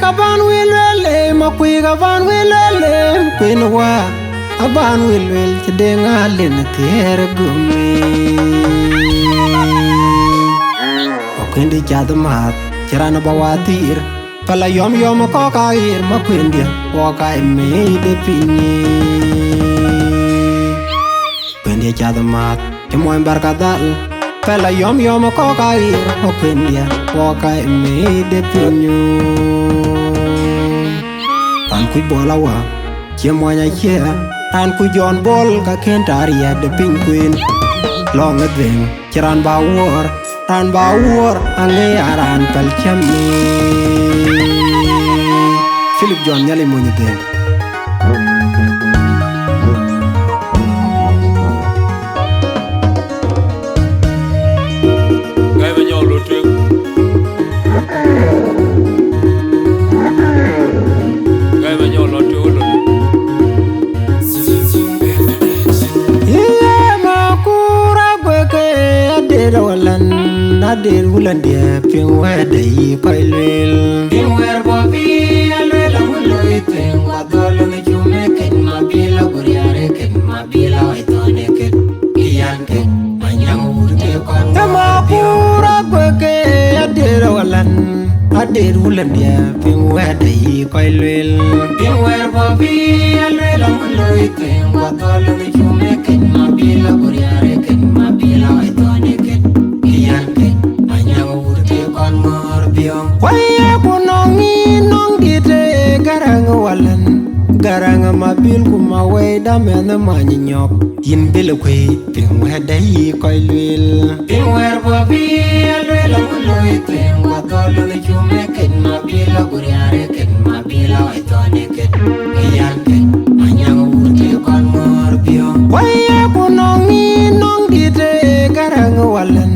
kaban wilwele makwi kaban wilwele kwenwa aban wilwel tidenga len ter gumi okwindi chadmat chirana bawatir pala yom ko kair makwindi woka emide pinyi kwendi chadmat timoy barkadal pala yom ko kair makwindi woka emide pinyu tan kuy bolawa chiemonya chia tan kuy jon bol ka kentaria de pin queen long adveng chiran bawor ran bawor ange aran pel chami Philip John nyali monye de gai venyo lo twen gai venyo lo twen Adir wulan dia ping wada yi koilwil ping wer bobi alwela muloi ping wadolo ne jume ken mabila guriare ken mabila waitone ken kiyan ken manyang urte kon tama pura kweke adir wulan dia ping wada yi koilwil ping wer bobi alwela muloi ping wadolo ne jume ken mabila guriare ken mabila waitone ken kiyan ken waya kunongi nong dite garang walan garang mabil kuma weda men manyi nyok yin bele kwe ping weda yi koilwil ping wer bobi alwela muloi ping wadolo ne jume ken mabila guriare ken mabila waitone ken kiyan ken manyang urte kon mor biyo waya kunongi nong dite garang walan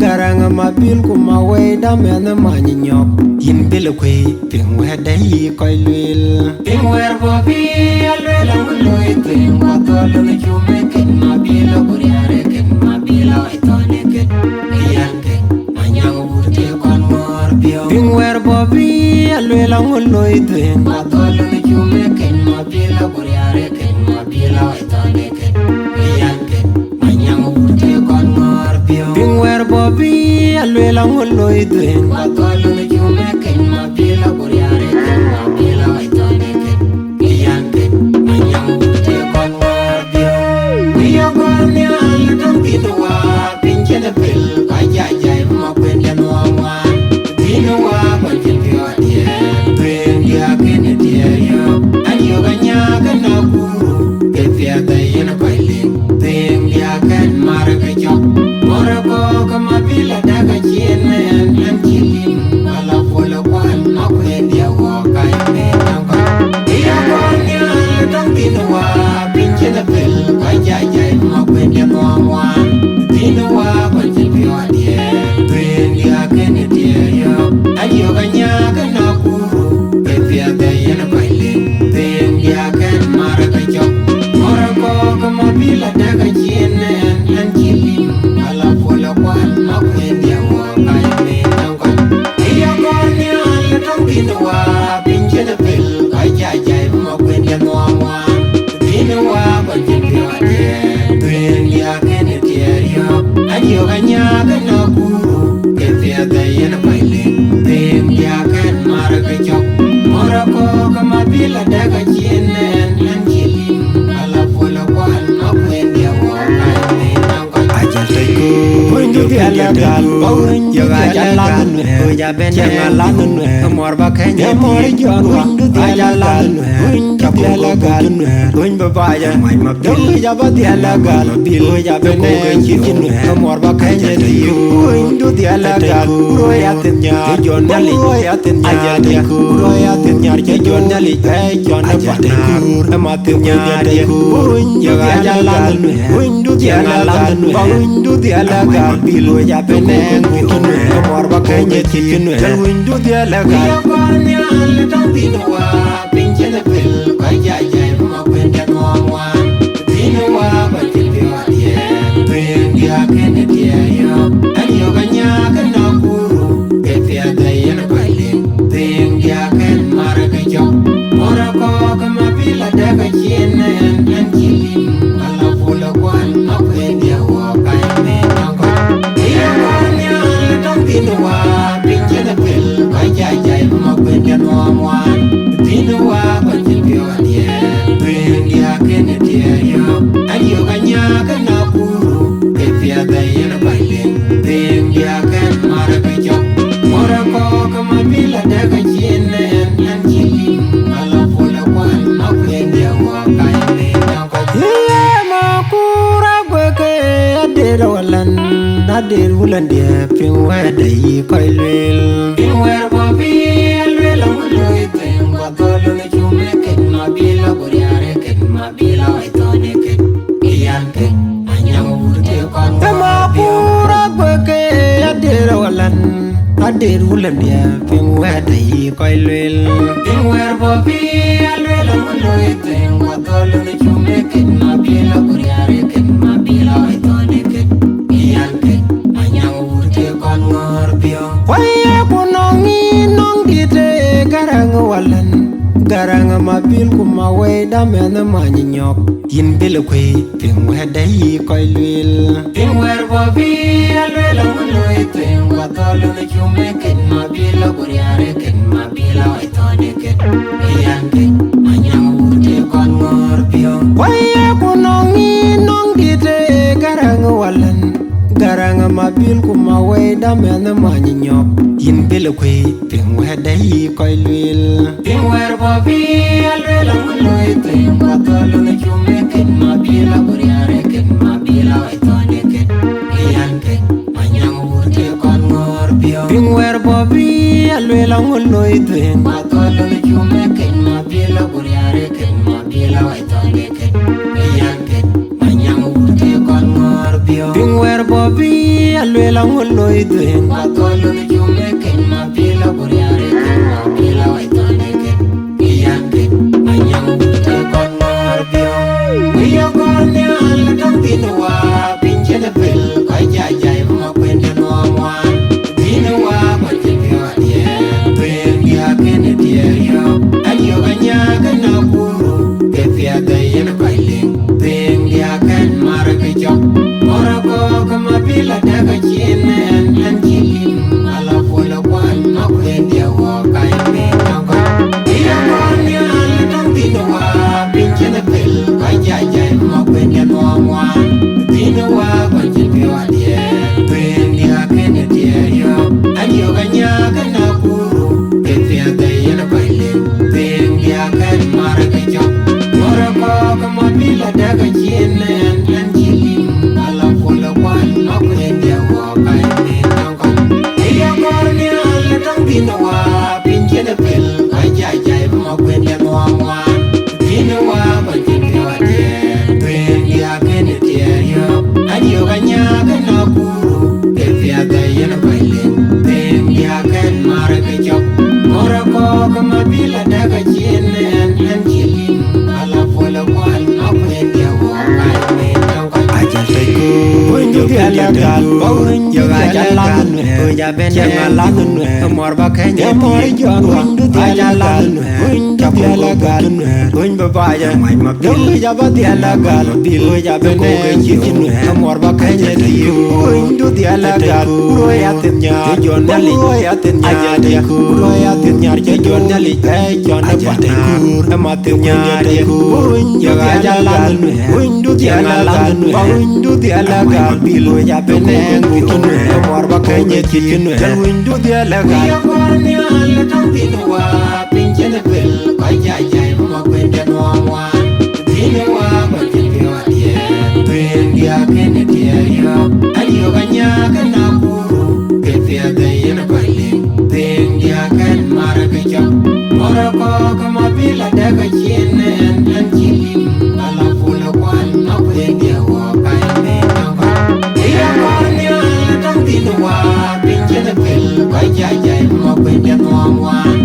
garang mabil kuma weda men manyi nyok yin bele kwe ping weda yi koilwil ping wer bobi alwela muloi ping wadolo ne jume ken mabila guriare ken mabila waitone ken kiyan ken manyang urte kon mor biyo ping wer bobi alwela muloi ping wadolo ne jume ken mabila guriare ken mabila waitone ken kiyan ken manyang urte kon mor biyo ping wer bobi alwela muloi ping wadolo ne jume ken mabila guriare ken mabila waitone ken kiyan ken manyang urte kon mor biyo wiyo gorni al dongtinwa pinchene pel kajajay makwende noamwa tinwa kwanjil biyo die twendi akene dieyo anyo ganyaga na guru kefiata yena koiling twendi aken marga jok morako kamabila daga chiene an chilim wala fola kwan makwende woka ime nango iya gorni al dongtinwa pinchene pel kajajay makwende noamwa tinwa kwanjil biyo die twendi akene dieyo anyo ganyaga na guru kefiata yena koiling twendi aken marga jok morako kamabila daga chiene an chilim wala fola kwan makwende woka ime nango iya gorni al dongtinwa pinchene pel kajajay makwende noamwa tinwa kwanjil biyo die twendi akene dieyo anyo ganyaga na guru kefiata yena koiling twendi aken marga jok morako kamabila daga chiene an chilim wala fola kwan makwende woka ime nango ajateko windu dialagal yoga jalan ya ben jalan mor ba kenya mor jon windu dialagal windu dialagal win ba baya mai mabdil ya ba dialagal bil ya ben chin mor ba kenya windu dialagal ro ya tenya jon nali ya tenya ro ya tenya jon nali jon ba ma tenya yoga jalan windu dialagal windu dialagal bil ya ben mor ba kenya chin windu dialagal ya kornya al dongtinwa pinchene pel kajajay makwende noamwa tinwa kwanjil biyo die twendi akene dieyo anyo ganyaga na guru kefiata yena koiling twendi aken tino wa pinjana pel kai jai jai ma kwenda no amwan tino wa panjin bio adie tuen dia kene dia yo ayo kanya kana puru ke pia dai na bailin tuen dia kan mara pejo mora ko kama bila daga jine an jili ala fola kwan ma kwenda wa kai ne na ko ye ma kura gwe ke adera walan adir wulan dia pin wa dai koi lel pin wer bo bi lel muloi ten wa tolo ne chume ken ma bila boriare ken ma bila ai to ne ken ian ken anyang urte kon ma pura gwe ke adir walan adir wulan dia pin wa dai koi lel pin wer bo bi lel muloi ten wa tolo ne chume ken ma bila boriare ken ma bila ai to ne ken ian ken waya kunongi nong dite garang walan garang mabil kuma way damen manyi nyok yin bele kwe ping we dai koy lwel ping wer bo bi alwel nguloi twing wa tolo ne chume ken mabila buriare ken mabila ay tone ken iyan ken anyang urte kon ngor pio waya kunongi nong dite garang walan garang mabil kuma way damen manyi nyok yin bele kwe ping we dai koy lwel ping wer bo bi alwel nguloi twing wa tolo ne chume ken mabila buriare ken mabila ay tone ken iyan ken anyang urte kon ngor pio ping wer bo bi alwel nguloi twing wa tolo ne chume ken mabila buriare ken mabila ay tone ken iyan ken anyang urte kon ngor pio ping wer bo bi alwel nguloi twing wa tolo ne chume ken mabila buriare ken mabila ay tone ken iyan ken anyang urte kon ngor pio we yo kon ne al dang tinwa pinjana pel kai jai jai ma kwenda no amwan tinwa ma tipio die tuen dia ken dia yo ayo ganya kana puru ke pia dai na bailing tuen dia kan mara ke jok ora ko kama bila daga jinen an jilin ala fola kwan ma kwenda wo kai me tango dia kon ne al dang tinwa pinjana pel kai jai jai ma kwenda no amwan tinwa ma tipio die tuen dia ken dia yo ayo ganya kana puru ke pia dai na bailing tuen dia kan mara ke jok ora ko kama bila daga jinen an jilin ala fola kwan ma kwenda wo kai me tango dia kon ne al dang tinwa pinjana pel kai jai jai ma kwenda no amwan tinwa ma tipio die tuen dia ken dia yo ayo ganya kana puru ke pia dai na bailing tuen dia kan mara ke jok ora ko kama bila daga jinen an jilin ala fola kwan ma kwenda wo kai me tango aja teko punju dia gal bawun yo aja lan ya ben ya lan mor ba kenya mor jon aja lan punju dia gal punj ba ba ya mai ma bil ya ba dia gal bil ya ben ko mor ba kenya di punju dia gal ro ya tenya jon dali ya tenya dia ro ya tenya jon dali jon ba ta ma tenya dia punju aja lan punju dia gal punju dia gal bil ya ben ko mor ba kenya chinu punju dia gal ya kor ni al tang tinwa pinjana pel kai jai jai ma kwenda no amwan tinwa ma tipio die tuen dia ken dia yo ayo ganya kana puru ke pia dai na bailing tuen dia kan mara ke jok ora ko kama bila daga jinen an jilin ala fola kwan ma kwenda wo kai me tango ya kor ni al tang tinwa pinjana pel kai jai jai ma kwenda no amwan